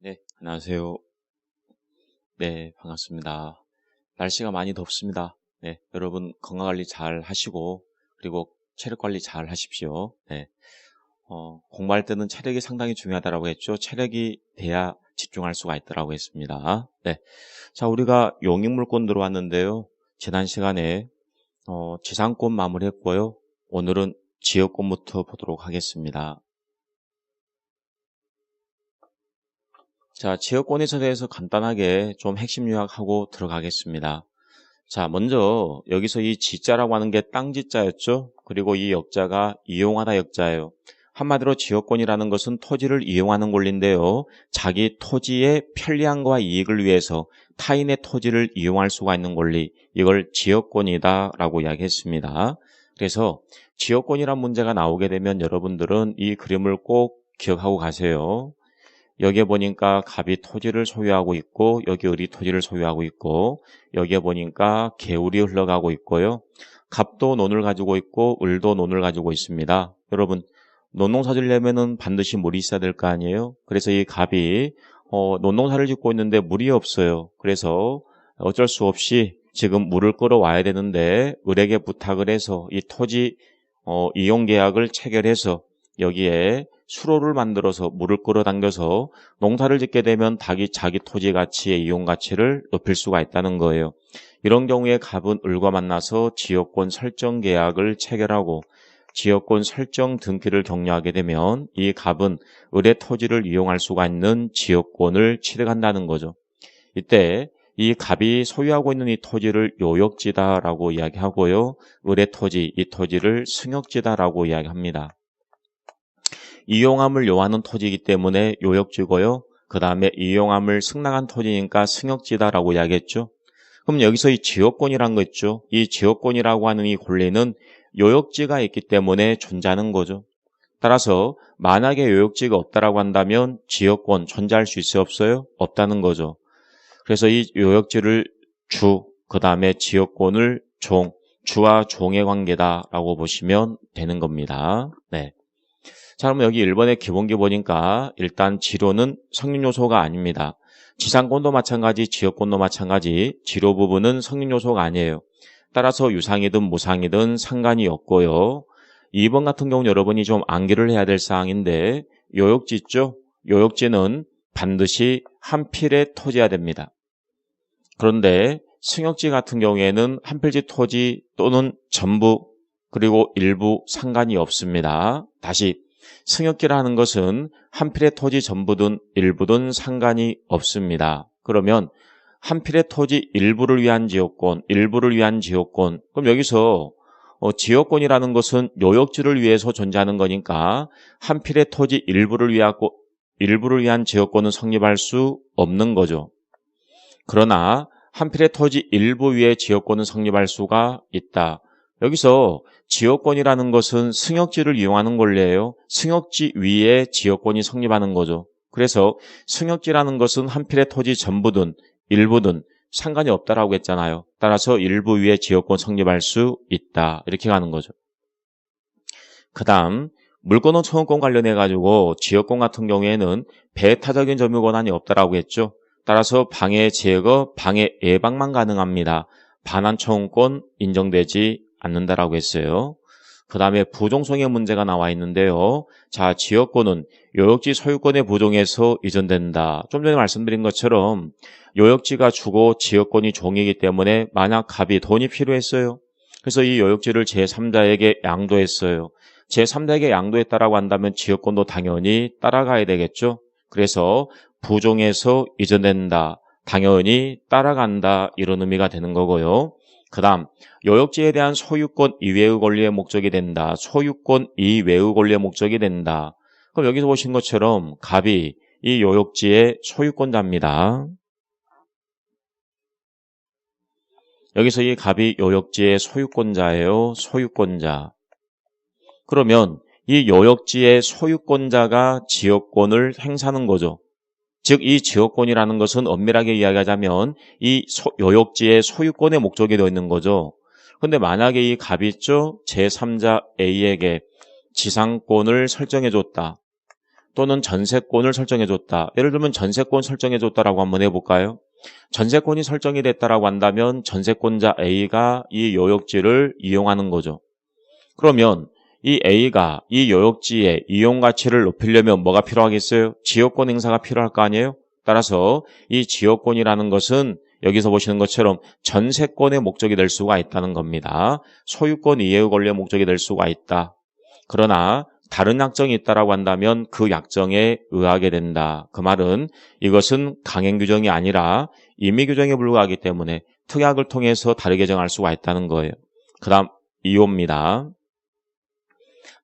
네, 안녕하세요. 네, 반갑습니다. 날씨가 많이 덥습니다. 네, 여러분 건강관리 잘 하시고, 그리고 체력관리 잘 하십시오. 네, 공부할 때는 체력이 상당히 중요하다고 했죠. 체력이 돼야 집중할 수가 있다고 했습니다. 네, 자, 우리가 용익물권 들어왔는데요. 지난 시간에 지상권 마무리했고요. 오늘은 지역권부터 보도록 하겠습니다. 자, 지역권에 대해서 간단하게 좀 핵심 요약하고 들어가겠습니다. 자, 먼저 여기서 이 지자라고 하는 게 땅지자였죠. 그리고 이 역자가 이용하다 역자예요. 한마디로 지역권이라는 것은 토지를 이용하는 권리인데요. 자기 토지의 편리함과 이익을 위해서 타인의 토지를 이용할 수가 있는 권리, 이걸 지역권이다라고 이야기했습니다. 그래서 지역권이란 문제가 나오게 되면 여러분들은 이 그림을 꼭 기억하고 가세요. 여기에 보니까 갑이 토지를 소유하고 있고, 여기 을이 토지를 소유하고 있고, 여기에 보니까 개울이 흘러가고 있고요. 갑도 논을 가지고 있고 을도 논을 가지고 있습니다. 여러분, 논농사 지려면은 반드시 물이 있어야 될 거 아니에요? 그래서 이 갑이 논농사를 짓고 있는데 물이 없어요. 그래서 어쩔 수 없이 지금 물을 끌어와야 되는데 을에게 부탁을 해서 이 토지 이용 계약을 체결해서 여기에 수로를 만들어서 물을 끌어당겨서 농사를 짓게 되면 자기 토지 가치의 이용 가치를 높일 수가 있다는 거예요. 이런 경우에 갑은 을과 만나서 지역권 설정 계약을 체결하고 지역권 설정 등기를 격려하게 되면 이 갑은 을의 토지를 이용할 수가 있는 지역권을 취득한다는 거죠. 이때 이 갑이 소유하고 있는 이 토지를 요역지다라고 이야기하고요. 을의 토지, 이 토지를 승역지다라고 이야기합니다. 이용함을 요하는 토지이기 때문에 요역지고요. 그 다음에 이용함을 승낙한 토지니까 승역지다라고 이야기했죠. 그럼 여기서 이 지역권이란 거 있죠. 이 지역권이라고 하는 이 권리는 요역지가 있기 때문에 존재하는 거죠. 따라서 만약에 요역지가 없다라고 한다면 지역권 존재할 수 있어요, 없어요? 없다는 거죠. 그래서 이 요역지를 주, 그 다음에 지역권을 종, 주와 종의 관계다라고 보시면 되는 겁니다. 네. 자, 그러면 여기 1번의 기본기 보니까 일단 지로는 성립요소가 아닙니다. 지상권도 마찬가지, 지역권도 마찬가지, 지로 부분은 성립요소가 아니에요. 따라서 유상이든 무상이든 상관이 없고요. 2번 같은 경우는 여러분이 좀 암기를 해야 될 사항인데 요역지 있죠? 요역지는 반드시 한 필에 토지해야 됩니다. 그런데 승역지 같은 경우에는 한 필지 토지 또는 전부 그리고 일부 상관이 없습니다. 다시 승역지라는 것은 한 필의 토지 전부든 일부든 상관이 없습니다. 그러면 한 필의 토지 일부를 위한 지역권, 일부를 위한 지역권. 그럼 여기서 지역권이라는 것은 요역지를 위해서 존재하는 거니까 한 필의 토지 일부를 위한 지역권은 성립할 수 없는 거죠. 그러나 한 필의 토지 일부 위에 지역권은 성립할 수가 있다. 여기서 지역권이라는 것은 승역지를 이용하는 권리예요. 승역지 위에 지역권이 성립하는 거죠. 그래서 승역지라는 것은 한 필의 토지 전부든 일부든 상관이 없다라고 했잖아요. 따라서 일부 위에 지역권 성립할 수 있다. 이렇게 가는 거죠. 그 다음 물권은 청구권 관련해 가지고 지역권 같은 경우에는 배타적인 점유 권한이 없다라고 했죠. 따라서 방해 제거, 방해 예방만 가능합니다. 반환 청구권 인정되지 않는다라고 했어요. 그 다음에 부종성의 문제가 나와 있는데요. 자, 지역권은 요역지 소유권의 부종에서 이전된다. 좀 전에 말씀드린 것처럼 요역지가 주고 지역권이 종이기 때문에 만약 갑이 돈이 필요했어요. 그래서 이 요역지를 제3자에게 양도했어요. 제3자에게 양도했다라고 한다면 지역권도 당연히 따라가야 되겠죠. 그래서 부종에서 이전된다. 당연히 따라간다. 이런 의미가 되는 거고요. 그 다음 요역지에 대한 소유권 이외의 권리의 목적이 된다. 소유권 이외의 권리의 목적이 된다. 그럼 여기서 보신 것처럼 갑이 이 요역지의 소유권자입니다. 여기서 이 갑이 요역지의 소유권자예요. 소유권자. 그러면 이 요역지의 소유권자가 지역권을 행사하는 거죠. 즉 이 지역권이라는 것은 엄밀하게 이야기하자면 이 요역지의 소유권의 목적이 되어 있는 거죠. 그런데 만약에 이 갑이 있죠. 제3자 A에게 지상권을 설정해 줬다. 또는 전세권을 설정해줬다. 예를 들면 전세권 설정해줬다라고 한번 해볼까요? 전세권이 설정이 됐다라고 한다면 전세권자 A가 이 요역지를 이용하는 거죠. 그러면 이 A가 이 요역지의 이용 가치를 높이려면 뭐가 필요하겠어요? 지역권 행사가 필요할 거 아니에요? 따라서 이 지역권이라는 것은 여기서 보시는 것처럼 전세권의 목적이 될 수가 있다는 겁니다. 소유권 이해 권리의 목적이 될 수가 있다. 그러나 다른 약정이 있다라고 한다면 그 약정에 의하게 된다. 그 말은 이것은 강행 규정이 아니라 임의 규정에 불과하기 때문에 특약을 통해서 다르게 정할 수가 있다는 거예요. 그 다음 2호입니다.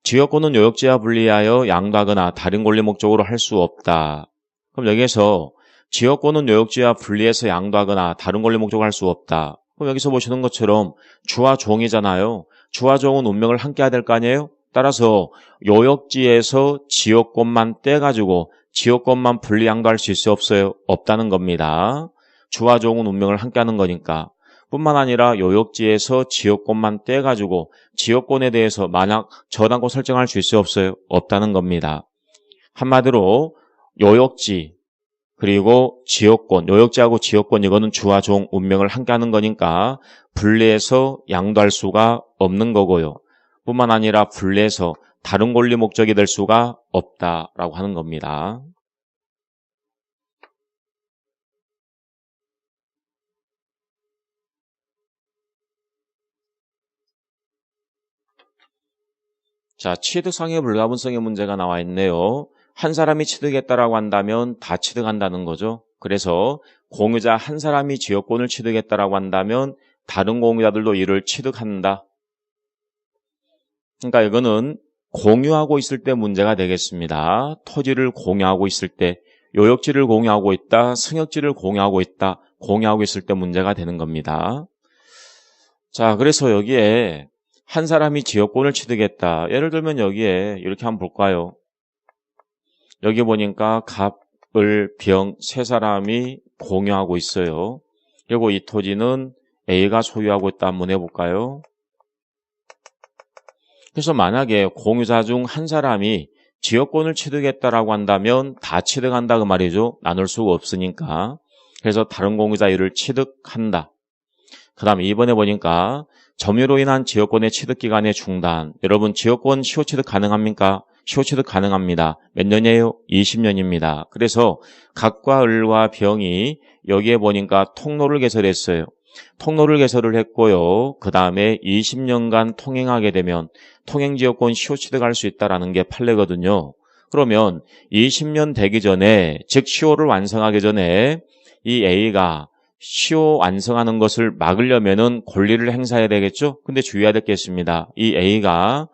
지역권은 요역지와 분리하여 양도하거나 다른 권리 목적으로 할 수 없다. 그럼 여기에서 지역권은 요역지와 분리해서 양도하거나 다른 권리 목적으로 할 수 없다. 그럼 여기서 보시는 것처럼 주와 종이잖아요. 주와 종은 운명을 함께 해야 될 거 아니에요? 따라서 요역지에서 지역권만 떼가지고 지역권만 분리 양도할 수 있어요? 없어요? 없다는 겁니다. 주와 종은 운명을 함께 하는 거니까. 뿐만 아니라 요역지에서 지역권만 떼가지고 지역권에 대해서 만약 저당권 설정할 수 있어요? 없어요? 없다는 겁니다. 한마디로 요역지 그리고 지역권, 요역지하고 지역권 이거는 주와 종, 운명을 함께 하는 거니까 분리해서 양도할 수가 없는 거고요. 뿐만 아니라 분리해서 다른 권리 목적이 될 수가 없다라고 하는 겁니다. 자, 취득상의 불가분성의 문제가 나와 있네요. 한 사람이 취득했다라고 한다면 다 취득한다는 거죠. 그래서 공유자 한 사람이 지역권을 취득했다라고 한다면 다른 공유자들도 이를 취득한다. 그러니까 이거는 공유하고 있을 때 문제가 되겠습니다. 토지를 공유하고 있을 때, 요역지를 공유하고 있다, 승역지를 공유하고 있다, 공유하고 있을 때 문제가 되는 겁니다. 자, 그래서 여기에 한 사람이 지역권을 취득했다. 예를 들면 여기에 이렇게 한번 볼까요? 여기 보니까 갑, 을, 병 세 사람이 공유하고 있어요. 그리고 이 토지는 A가 소유하고 있다. 한번 해볼까요? 그래서 만약에 공유자 중 한 사람이 지역권을 취득했다라고 한다면 다 취득한다 그 말이죠. 나눌 수가 없으니까. 그래서 다른 공유자 이를 취득한다. 그 다음에 이번에 보니까 점유로 인한 지역권의 취득 기간의 중단. 여러분 지역권 시효 취득 가능합니까? 시효 취득 가능합니다. 몇 년이에요? 20년입니다. 그래서 갑과 을과 병이 여기에 보니까 통로를 개설했어요. 통로를 개설을 했고요. 그 다음에 20년간 통행하게 되면 통행지역권 시효 취득할 수 있다는 게 판례거든요. 그러면 20년 되기 전에, 즉 시효를 완성하기 전에 이 A가 시효 완성하는 것을 막으려면은 권리를 행사해야 되겠죠? 근데 주의해야 될 게 있습니다. 이 A가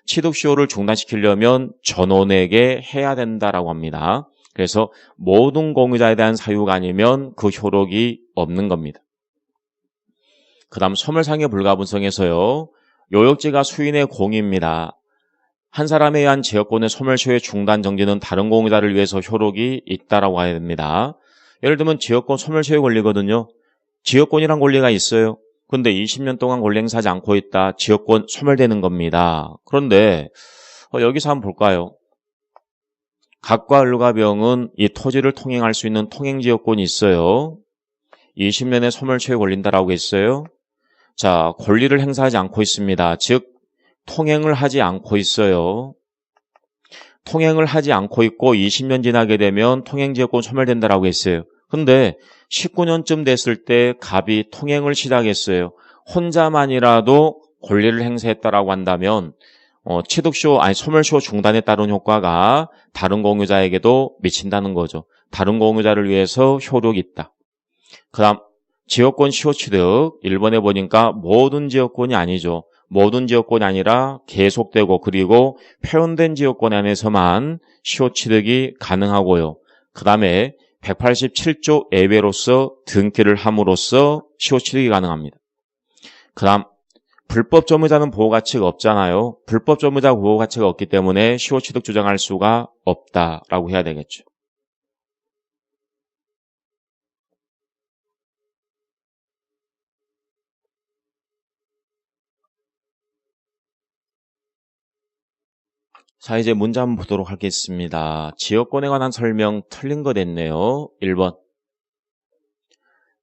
취득 시효를 중단시키려면 전원에게 해야 된다라고 합니다. 그래서 모든 공유자에 대한 사유가 아니면 그 효력이 없는 겁니다. 그 다음 소멸상의 불가분성에서요. 요역지가 수인의 공유입니다. 한 사람에 의한 지역권의 소멸시효의 중단 정지는 다른 공유자를 위해서 효력이 있다라고 해야 됩니다. 예를 들면 지역권 소멸시효의 권리거든요. 지역권이란 권리가 있어요. 그런데 20년 동안 권리 행사하지 않고 있다. 지역권 소멸되는 겁니다. 그런데 여기서 한번 볼까요? 갑과 을과 병은 이 토지를 통행할 수 있는 통행지역권이 있어요. 20년의 소멸시효에 걸린다라고 했어요. 자, 권리를 행사하지 않고 있습니다. 즉 통행을 하지 않고 있어요. 통행을 하지 않고 있고 20년 지나게 되면 통행지역권 소멸된다라고 했어요. 근데 19년쯤 됐을 때 갑이 통행을 시작했어요. 혼자만이라도 권리를 행사했다라고 한다면 소멸시효 중단에 따른 효과가 다른 공유자에게도 미친다는 거죠. 다른 공유자를 위해서 효력이 있다. 그 다음 지역권 시효 취득 1번에 보니까 모든 지역권이 아니죠. 모든 지역권이 아니라 계속되고 그리고 표현된 지역권 안에서만 시효 취득이 가능하고요. 그 다음에 187조 예외로서 등기를 함으로써 시효 취득이 가능합니다. 그 다음 불법 점유자는 보호가치가 없잖아요. 불법 점유자 보호가치가 없기 때문에 시효 취득 주장할 수가 없다라고 해야 되겠죠. 자, 이제 문제 한번 보도록 하겠습니다. 지역권에 관한 설명 틀린 거 됐네요. 1번.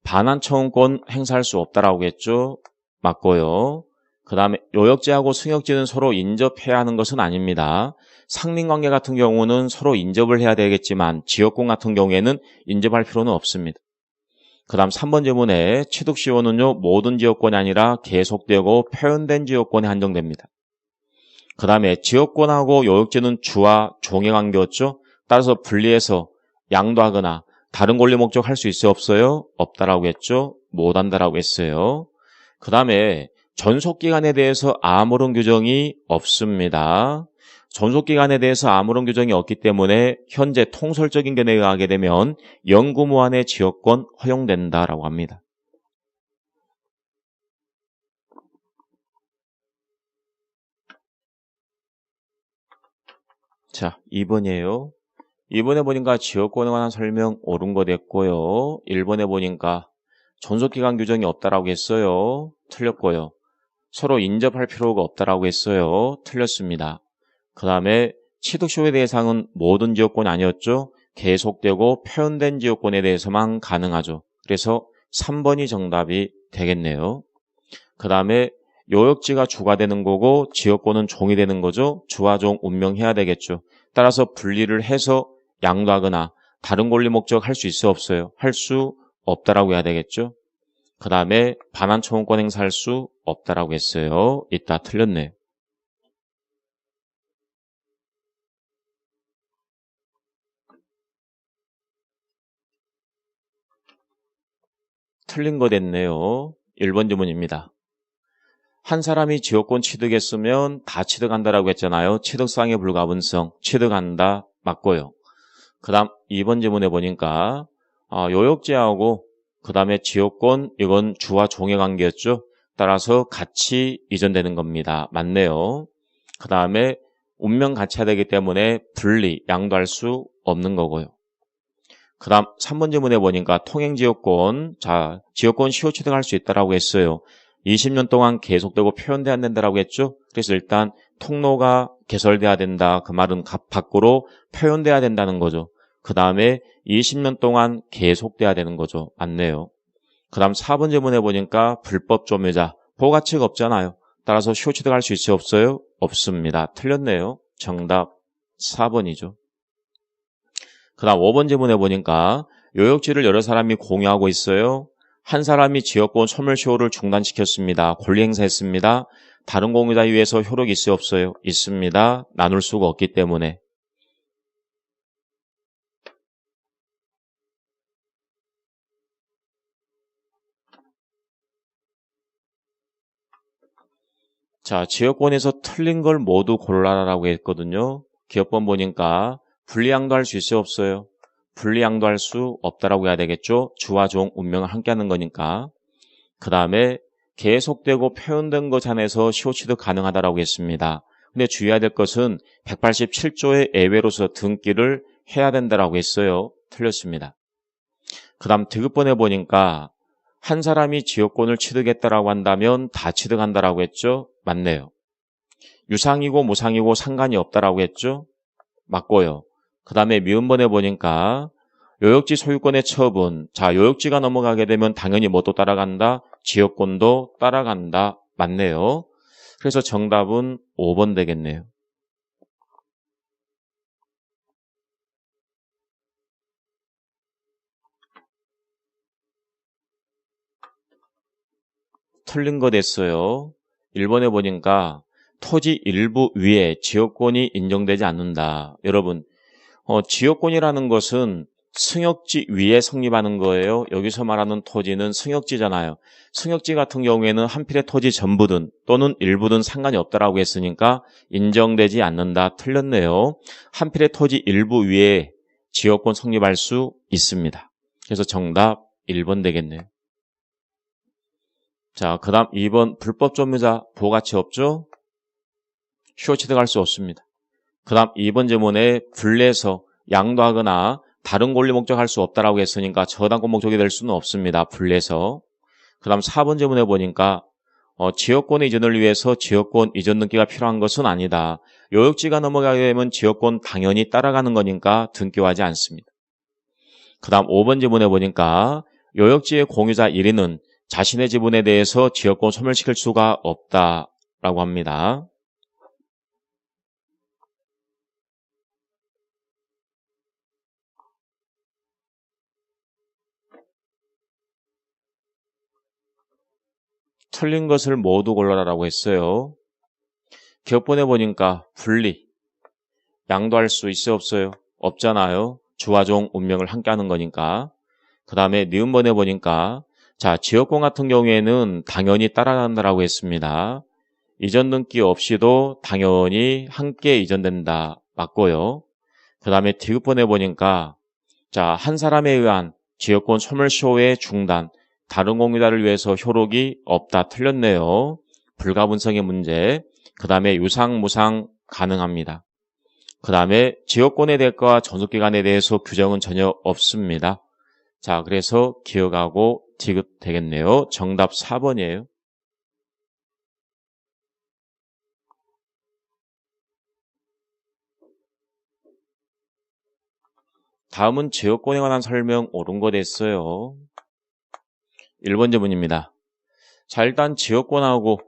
반환청구권 행사할 수 없다라고 했죠? 맞고요. 그 다음에 요역지하고 승역지는 서로 인접해야 하는 것은 아닙니다. 상린관계 같은 경우는 서로 인접을 해야 되겠지만 지역권 같은 경우에는 인접할 필요는 없습니다. 그 다음 3번 질문에 취득시효는요 모든 지역권이 아니라 계속되고 표현된 지역권에 한정됩니다. 그 다음에 지역권하고 요역지는 주와 종의 관계였죠. 따라서 분리해서 양도하거나 다른 권리 목적 할 수 있어요 없어요? 없다라고 했죠. 못한다라고 했어요. 그 다음에 전속기간에 대해서 아무런 규정이 없습니다. 전속기간에 대해서 아무런 규정이 없기 때문에 현재 통설적인 견해에 의하게 되면 영구무한의 지역권 허용된다라고 합니다. 자, 2번이에요. 2번에 보니까 지역권에 관한 설명 옳은 거 됐고요. 1번에 보니까 전속기간 규정이 없다라고 했어요. 틀렸고요. 서로 인접할 필요가 없다라고 했어요. 틀렸습니다. 그 다음에 취득시효의 대상은 모든 지역권이 아니었죠. 계속되고 표현된 지역권에 대해서만 가능하죠. 그래서 3번이 정답이 되겠네요. 그 다음에 요역지가 주가 되는 거고 지역권은 종이 되는 거죠. 주와 종 운명해야 되겠죠. 따라서 분리를 해서 양도하거나 다른 권리 목적 할 수 있어 없어요? 할 수 없다라고 해야 되겠죠. 그 다음에 반환청구권 행사할 수 없다라고 했어요. 이따 틀렸네요. 틀린 거 됐네요. 1번 질문입니다. 한 사람이 지역권 취득했으면 다 취득한다라고 했잖아요. 취득상의 불가분성, 취득한다, 맞고요. 그 다음 2번 질문에 보니까 요역지하고 그 다음에 지역권, 이건 주와 종의 관계였죠. 따라서 같이 이전되는 겁니다. 맞네요. 그 다음에 운명 같이 해야 되기 때문에 분리, 양도할 수 없는 거고요. 그 다음 3번 질문에 보니까 통행지역권, 자, 지역권 시효 취득할 수 있다라고 했어요. 20년 동안 계속되고 표현돼야 된다라고 했죠. 그래서 일단 통로가 개설돼야 된다. 그 말은 밖으로 표현돼야 된다는 거죠. 그 다음에 20년 동안 계속돼야 되는 거죠. 맞네요. 그 다음 4번 질문에 보니까 불법 점유자, 보호가치가 없잖아요. 따라서 시효 취득할 수 있어요 없어요? 없습니다. 틀렸네요. 정답 4번이죠. 그 다음 5번 질문에 보니까 요역지를 여러 사람이 공유하고 있어요. 한 사람이 지역권 소멸시효를 중단시켰습니다. 권리행사했습니다. 다른 공유자에 의해서 효력이 있어요 없어요? 있습니다. 나눌 수가 없기 때문에. 자, 지역권에서 틀린 걸 모두 골라라라고 했거든요. 기업번 보니까 분리양도할 수 있어요 없어요? 분리양도할 수 없다라고 해야 되겠죠. 주와 종 운명을 함께하는 거니까. 그 다음에 계속되고 표현된 것 안에서 시효 취득 가능하다라고 했습니다. 근데 주의해야 될 것은 187조의 예외로서 등기를 해야 된다라고 했어요. 틀렸습니다. 그 다음 디귿번에 보니까 한 사람이 지역권을 취득했다라고 한다면 다 취득한다라고 했죠. 맞네요. 유상이고 무상이고 상관이 없다라고 했죠. 맞고요. 그 다음에 미음번에 보니까 요역지 소유권의 처분. 자, 요역지가 넘어가게 되면 당연히 뭐도 따라간다? 지역권도 따라간다. 맞네요. 그래서 정답은 5번 되겠네요. 틀린 거 됐어요. 1번에 보니까 토지 일부 위에 지역권이 인정되지 않는다. 여러분, 지역권이라는 것은 승역지 위에 성립하는 거예요. 여기서 말하는 토지는 승역지잖아요. 승역지 같은 경우에는 한 필의 토지 전부든 또는 일부든 상관이 없다라고 했으니까 인정되지 않는다. 틀렸네요. 한 필의 토지 일부 위에 지역권 성립할 수 있습니다. 그래서 정답 1번 되겠네요. 자, 그 다음 2번 불법 점유자 보호가치 없죠? 시효 취득할 수 없습니다. 그 다음 2번 질문에 분리해서 양도하거나 다른 권리 목적 할 수 없다라고 했으니까 저당권 목적이 될 수는 없습니다. 분리해서. 그 다음 4번 질문에 보니까 지역권의 이전을 위해서 지역권 이전 등기가 필요한 것은 아니다. 요역지가 넘어가게 되면 지역권 당연히 따라가는 거니까 등기하지 않습니다. 그 다음 5번 지문에 보니까 요역지의 공유자 1인은 자신의 지분에 대해서 지역권 소멸시킬 수가 없다라고 합니다. 틀린 것을 모두 골라라라고 했어요. 기억본에 보니까 분리, 양도할 수 있어요, 없어요? 없잖아요. 주와 종, 운명을 함께 하는 거니까. 그 다음에 니은번에 보니까 자, 지역권 같은 경우에는 당연히 따라간다라고 했습니다. 이전 등기 없이도 당연히 함께 이전된다. 맞고요. 그 다음에 디귿번에 보니까 자, 한 사람에 의한 지역권 소멸시효의 중단, 다른 공유자를 위해서 효력이 없다. 틀렸네요. 불가분성의 문제. 그 다음에 유상, 무상 가능합니다. 그 다음에 지역권의 대가와 전속기간에 대해서 규정은 전혀 없습니다. 자, 그래서 기억하고 디귿 되겠네요. 정답 4번이에요. 다음은 지역권에 관한 설명 옳은 거 됐어요. 1번 지문입니다. 자, 일단 지역권하고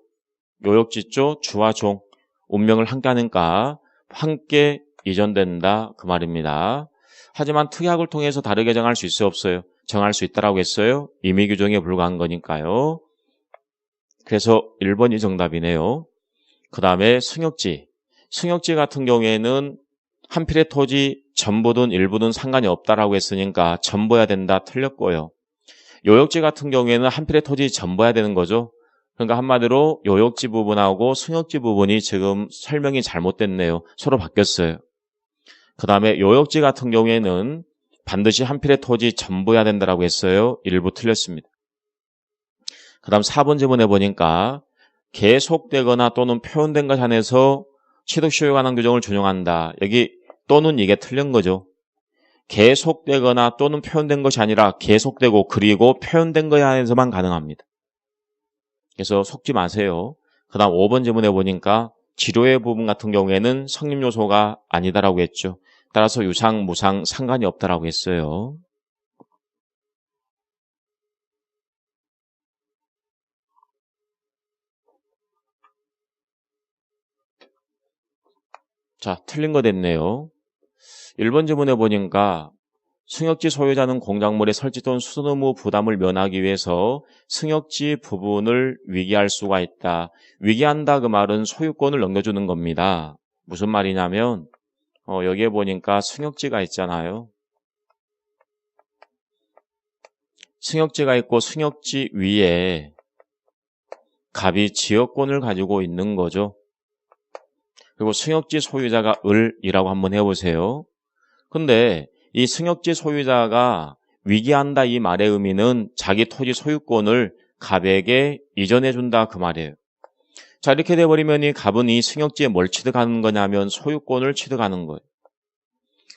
요역지죠. 주와 종, 운명을 함께 하니까 함께 이전된다 그 말입니다. 하지만 특약을 통해서 다르게 정할 수 있어요, 없어요? 정할 수 있다라고 했어요. 임의 규정에 불과한 거니까요. 그래서 1번이 정답이네요. 그 다음에 승역지. 승역지 같은 경우에는 한 필의 토지 전부든 일부든 상관이 없다라고 했으니까 전부해야 된다 틀렸고요. 요역지 같은 경우에는 한 필의 토지 전부해야 되는 거죠. 그러니까 한마디로 요역지 부분하고 승역지 부분이 지금 설명이 잘못됐네요. 서로 바뀌었어요. 그 다음에 요역지 같은 경우에는 반드시 한 필의 토지 전부해야 된다라고 했어요. 일부 틀렸습니다. 그 다음 4번 지문에 보니까 계속되거나 또는 표현된 것 안에서 취득시효에 관한 규정을 준용한다. 여기 또는 이게 틀린 거죠. 계속되거나 또는 표현된 것이 아니라 계속되고 그리고 표현된 것에 한해서만 가능합니다. 그래서 속지 마세요. 그 다음 5번 지문에 보니까 지료의 부분 같은 경우에는 성립 요소가 아니다라고 했죠. 따라서 유상, 무상 상관이 없다라고 했어요. 자, 틀린 거 됐네요. 1번 지문에 보니까 승역지 소유자는 공작물의 설치 또는 수선 의무 부담을 면하기 위해서 승역지 부분을 위기할 수가 있다. 위기한다 그 말은 소유권을 넘겨주는 겁니다. 무슨 말이냐면 여기에 보니까 승역지가 있잖아요. 승역지가 있고 승역지 위에 갑이 지역권을 가지고 있는 거죠. 그리고 승역지 소유자가 을이라고 한번 해보세요. 근데 이 승역지 소유자가 위기한다 이 말의 의미는 자기 토지 소유권을 갑에게 이전해준다 그 말이에요. 자, 이렇게 돼버리면 이 갑은 이 승역지에 뭘 취득하는 거냐면 소유권을 취득하는 거예요.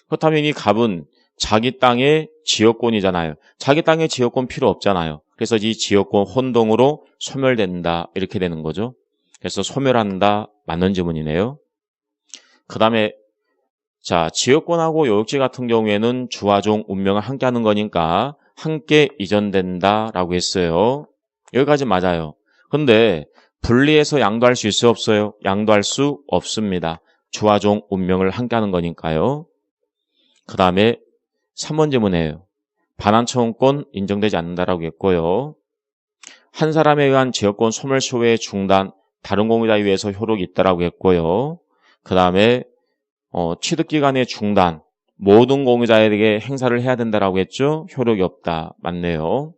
그렇다면 이 갑은 자기 땅의 지역권이잖아요. 자기 땅의 지역권 필요 없잖아요. 그래서 이 지역권 혼동으로 소멸된다 이렇게 되는 거죠. 그래서 소멸한다 맞는 지문이네요. 그 다음에 자, 지역권하고 요역지 같은 경우에는 주와 종, 운명을 함께 하는 거니까 함께 이전된다라고 했어요. 여기까지 맞아요. 근데 분리해서 양도할 수 있어요, 없어요? 양도할 수 없습니다. 주와 종, 운명을 함께 하는 거니까요. 그 다음에 3번 지문이에요. 반환청구권 인정되지 않는다라고 했고요. 한 사람에 의한 지역권 소멸시효의 중단, 다른 공유자에 의해서 효력이 있다라고 했고요. 그 다음에 취득기간의 중단, 모든 공유자에게 행사를 해야 된다라고 했죠. 효력이 없다. 맞네요.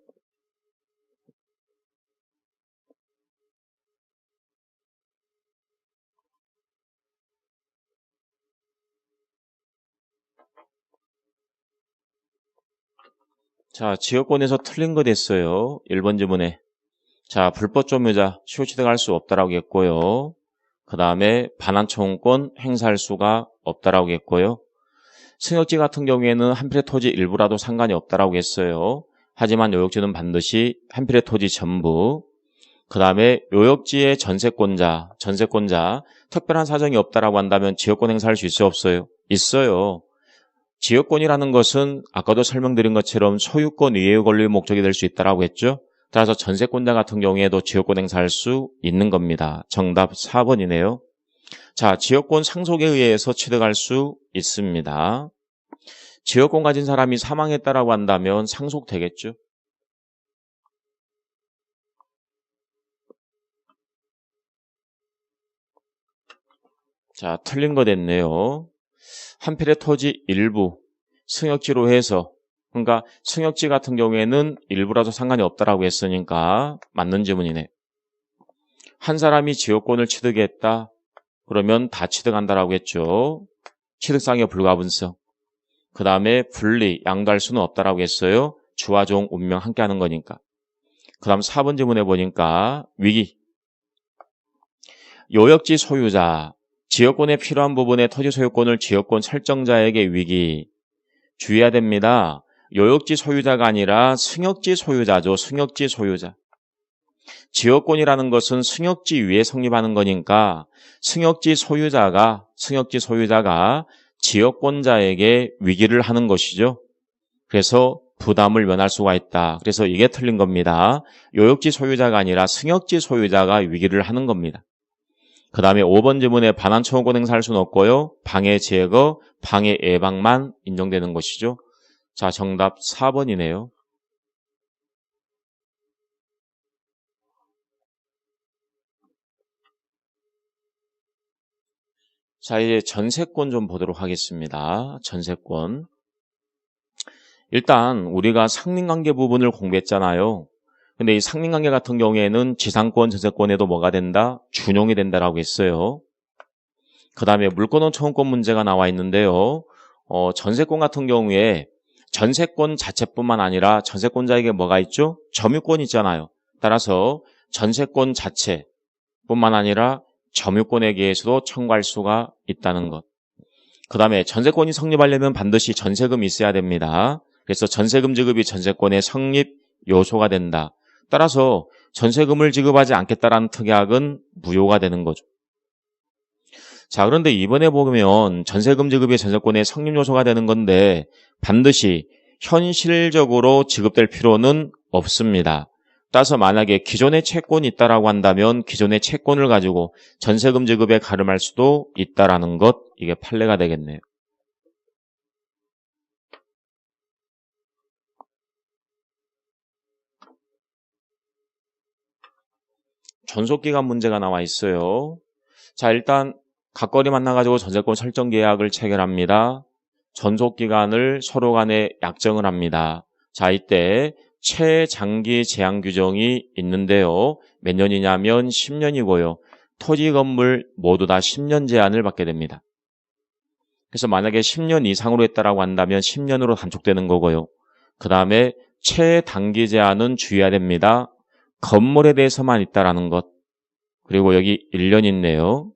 자, 지역권에서 틀린 거 됐어요. 1번 지문에. 자, 불법 점유자 시효 취득할 수 없다라고 했고요. 그 다음에 반환청구권 행사할 수가 없다라고 했고요. 승역지 같은 경우에는 한 필의 토지 일부라도 상관이 없다라고 했어요. 하지만 요역지는 반드시 한 필의 토지 전부. 그 다음에 요역지의 전세권자, 특별한 사정이 없다라고 한다면 지역권 행사할 수 있어요, 없어요? 있어요. 지역권이라는 것은 아까도 설명드린 것처럼 소유권 이외의 권리의 목적이 될 수 있다라고 했죠. 따라서 전세권자 같은 경우에도 지역권 행사할 수 있는 겁니다. 정답 4번이네요. 자, 지역권 상속에 의해서 취득할 수 있습니다. 지역권 가진 사람이 사망했다라고 한다면 상속되겠죠. 자, 틀린 거 됐네요. 한 필의 토지 일부 승역지로 해서, 그러니까 승역지 같은 경우에는 일부라도 상관이 없다라고 했으니까 맞는 지문이네. 한 사람이 지역권을 취득했다. 그러면 다 취득한다라고 했죠. 취득상의 불가분성. 그 다음에 분리, 양도할 수는 없다라고 했어요. 주와 종, 운명 함께 하는 거니까. 그 다음 4번 지문에 보니까 위기. 요역지 소유자. 지역권에 필요한 부분의 토지 소유권을 지역권 설정자에게 위기. 주의해야 됩니다. 요역지 소유자가 아니라 승역지 소유자죠. 승역지 소유자. 지역권이라는 것은 승역지 위에 성립하는 거니까 승역지 소유자가 지역권자에게 위기를 하는 것이죠. 그래서 부담을 면할 수가 있다. 그래서 이게 틀린 겁니다. 요역지 소유자가 아니라 승역지 소유자가 위기를 하는 겁니다. 그 다음에 5번 지문에 반환 청구권 행사할 수는 없고요. 방해 제거, 방해 예방만 인정되는 것이죠. 자, 정답 4번이네요. 자, 이제 전세권 좀 보도록 하겠습니다. 전세권. 일단 우리가 상린관계 부분을 공부했잖아요. 근데 이 상린관계 같은 경우에는 지상권, 전세권에도 뭐가 된다? 준용이 된다라고 했어요. 그 다음에 물권원 청구권 문제가 나와 있는데요. 전세권 같은 경우에 전세권 자체뿐만 아니라 전세권자에게 뭐가 있죠? 점유권이 있잖아요. 따라서 전세권 자체뿐만 아니라 점유권에 대해서도 청구할 수가 있다는 것. 그 다음에 전세권이 성립하려면 반드시 전세금이 있어야 됩니다. 그래서 전세금 지급이 전세권의 성립 요소가 된다. 따라서 전세금을 지급하지 않겠다라는 특약은 무효가 되는 거죠. 자, 그런데 이번에 보면 전세금 지급이 전세권의 성립 요소가 되는 건데 반드시 현실적으로 지급될 필요는 없습니다. 따라서 만약에 기존의 채권이 있다라고 한다면 기존의 채권을 가지고 전세금 지급에 가름할 수도 있다라는 것, 이게 판례가 되겠네요. 전속기간 문제가 나와 있어요. 자, 일단 각거리 만나가지고 전세권 설정 계약을 체결합니다. 전속기간을 서로 간에 약정을 합니다. 자, 이때 최장기 제한 규정이 있는데요. 몇 년이냐면 10년이고요. 토지 건물 모두 다 10년 제한을 받게 됩니다. 그래서 만약에 10년 이상으로 했다라고 한다면 10년으로 단축되는 거고요. 그 다음에 최단기 제한은 주의해야 됩니다. 건물에 대해서만 있다라는 것. 그리고 여기 1년 있네요.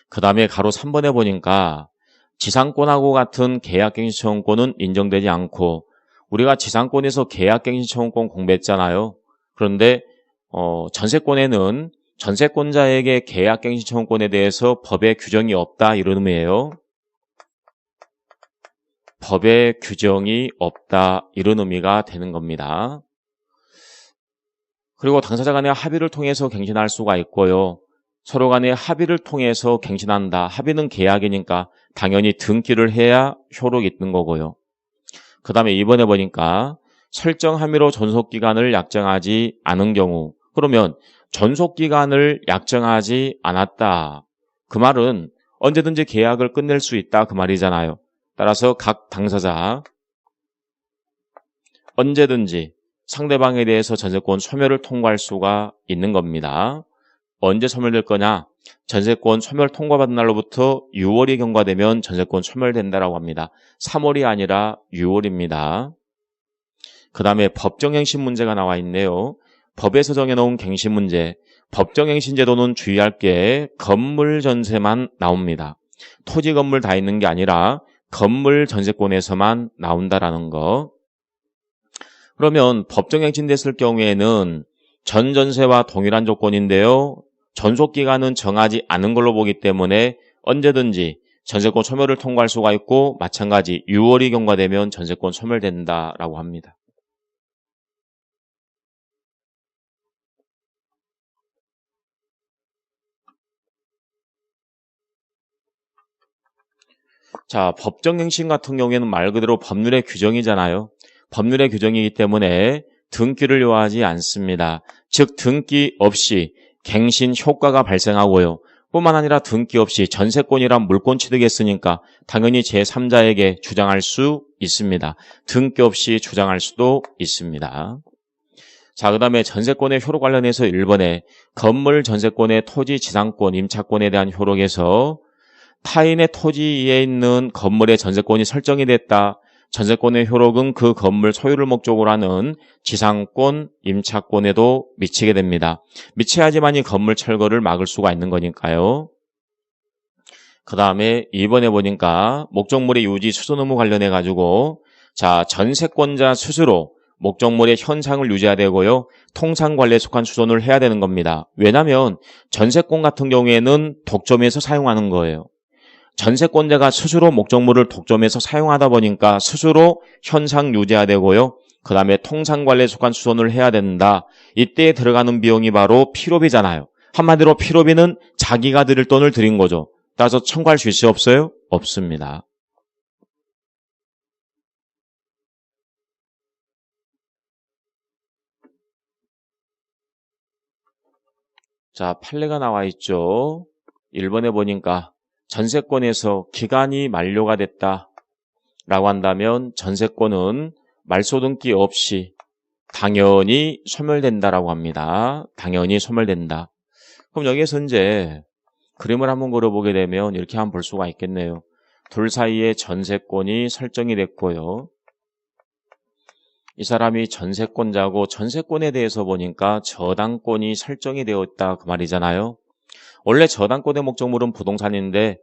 그 다음에 가로 3번에 보니까 지상권하고 같은 계약갱신청구권은 인정되지 않고 우리가 지상권에서 계약갱신청구권 공부했잖아요. 그런데 전세권에는 전세권자에게 계약갱신청구권에 대해서 법에 규정이 없다 이런 의미예요. 법에 규정이 없다 이런 의미가 되는 겁니다. 그리고 당사자 간의 합의를 통해서 갱신할 수가 있고요. 서로 간의 합의를 통해서 갱신한다. 합의는 계약이니까 당연히 등기를 해야 효력이 있는 거고요. 그 다음에 이번에 보니까 설정 함의로 전속기간을 약정하지 않은 경우, 그러면 전속기간을 약정하지 않았다. 그 말은 언제든지 계약을 끝낼 수 있다 그 말이잖아요. 따라서 각 당사자 언제든지 상대방에 대해서 전세권 소멸을 통고할 수가 있는 겁니다. 언제 소멸될 거냐? 전세권 소멸 통과받은 날로부터 6월이 경과되면 전세권 소멸된다라고 합니다. 3월이 아니라 6월입니다. 그 다음에 법정갱신 문제가 나와 있네요. 법에서 정해놓은 갱신 문제. 법정갱신 제도는 주의할 게 건물 전세만 나옵니다. 토지 건물 다 있는 게 아니라 건물 전세권에서만 나온다라는 거. 그러면 법정갱신 됐을 경우에는 전전세와 동일한 조건인데요. 전속기간은 정하지 않은 걸로 보기 때문에 언제든지 전세권 소멸을 통과할 수가 있고 마찬가지 6월이 경과되면 전세권 소멸된다라고 합니다. 자, 법정갱신 같은 경우에는 말 그대로 법률의 규정이잖아요. 법률의 규정이기 때문에 등기를 요하지 않습니다. 즉 등기 없이 갱신 효과가 발생하고요. 뿐만 아니라 등기 없이 전세권이란 물권 취득했으니까 당연히 제3자에게 주장할 수 있습니다. 등기 없이 주장할 수도 있습니다. 자, 그 다음에 전세권의 효력 관련해서 1번에 건물 전세권의 토지 지상권, 임차권에 대한 효력에서 타인의 토지에 있는 건물의 전세권이 설정이 됐다. 전세권의 효력은 그 건물 소유를 목적으로 하는 지상권, 임차권에도 미치게 됩니다. 미쳐야지만 이 건물 철거를 막을 수가 있는 거니까요. 그 다음에 2번에 보니까 목적물의 유지 수선 의무 관련해 가지고 자, 전세권자 스스로 목적물의 현상을 유지해야 되고요. 통상관리에 속한 수선을 해야 되는 겁니다. 왜냐하면 전세권 같은 경우에는 독점해서 사용하는 거예요. 전세권자가 스스로 목적물을 독점해서 사용하다 보니까 스스로 현상 유지해야 되고요. 그 다음에 통상관리에 속한 수선을 해야 된다. 이때 들어가는 비용이 바로 피로비잖아요. 한마디로 피로비는 자기가 드릴 돈을 드린 거죠. 따라서 청구할 수 있어요? 없어요? 없습니다. 자, 판례가 나와 있죠. 1번에 보니까 전세권에서 기간이 만료가 됐다 라고 한다면 전세권은 말소등기 없이 당연히 소멸된다라고 합니다. 당연히 소멸된다. 그럼 여기에서 이제 그림을 한번 그려보게 되면 이렇게 한번 볼 수가 있겠네요. 둘 사이에 전세권이 설정이 됐고요. 이 사람이 전세권자고 전세권에 대해서 보니까 저당권이 설정이 되어 있다 그 말이잖아요. 원래 저당권의 목적물은 부동산인데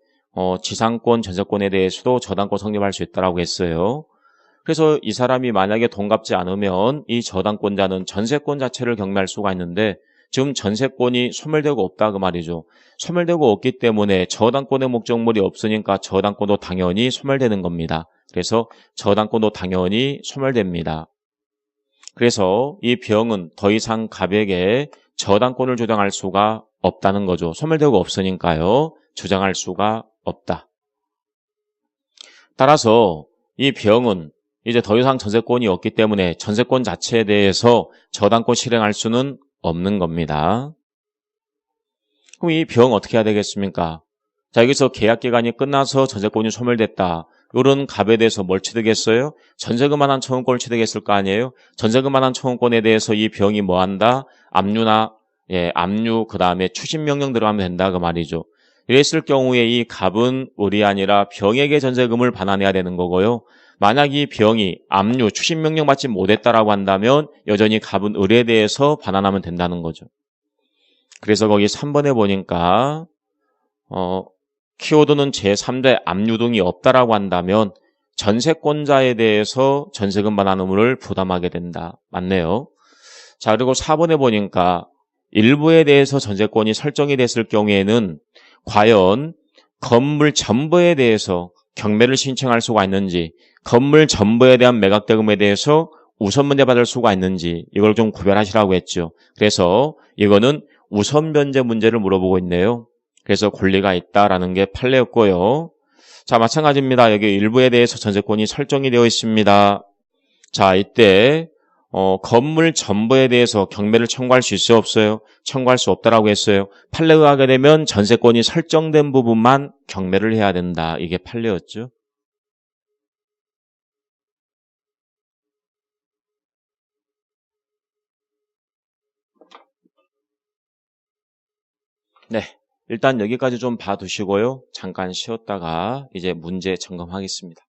지상권, 전세권에 대해서도 저당권 성립할 수 있다고 했어요. 그래서 이 사람이 만약에 돈 갚지 않으면 이 저당권자는 전세권 자체를 경매할 수가 있는데 지금 전세권이 소멸되고 없다 그 말이죠. 소멸되고 없기 때문에 저당권의 목적물이 없으니까 저당권도 당연히 소멸되는 겁니다. 그래서 저당권도 당연히 소멸됩니다. 그래서 이 병은 더 이상 갑에게 저당권을 주장할 수가 없다는 거죠. 소멸되고 없으니까요. 주장할 수가 없다. 따라서 이 병은 이제 더 이상 전세권이 없기 때문에 전세권 자체에 대해서 저당권 실행할 수는 없는 겁니다. 그럼 이 병 어떻게 해야 되겠습니까? 자, 여기서 계약 기간이 끝나서 전세권이 소멸됐다. 이런 갑에 대해서 뭘 취득했어요? 전세금 한한 청구권을 취득했을 거 아니에요? 전세금 한한 청구권에 대해서 이 병이 뭐 한다? 압류 그 다음에 추심 명령 들어가면 된다 그 말이죠. 이랬을 경우에 이 갑은 을이 아니라 병에게 전세금을 반환해야 되는 거고요. 만약 이 병이 압류 추심 명령 받지 못했다라고 한다면 여전히 갑은 을에 대해서 반환하면 된다는 거죠. 그래서 거기 3번에 보니까 키워드는 제3자 압류 등이 없다라고 한다면 전세권자에 대해서 전세금 반환 의무를 부담하게 된다. 맞네요. 자, 그리고 4번에 보니까 일부에 대해서 전세권이 설정이 됐을 경우에는 과연 건물 전부에 대해서 경매를 신청할 수가 있는지, 건물 전부에 대한 매각 대금에 대해서 우선 변제 받을 수가 있는지 이걸 좀 구별하시라고 했죠. 그래서 이거는 우선 변제 문제를 물어보고 있네요. 그래서 권리가 있다라는 게 판례였고요. 자, 마찬가지입니다. 여기 일부에 대해서 전세권이 설정이 되어 있습니다. 자, 이때 건물 전부에 대해서 경매를 청구할 수 있어요? 없어요? 청구할 수 없다라고 했어요. 판례가 하게 되면 전세권이 설정된 부분만 경매를 해야 된다. 이게 판례였죠. 네, 일단 여기까지 좀 봐두시고요. 잠깐 쉬었다가 이제 문제 점검하겠습니다.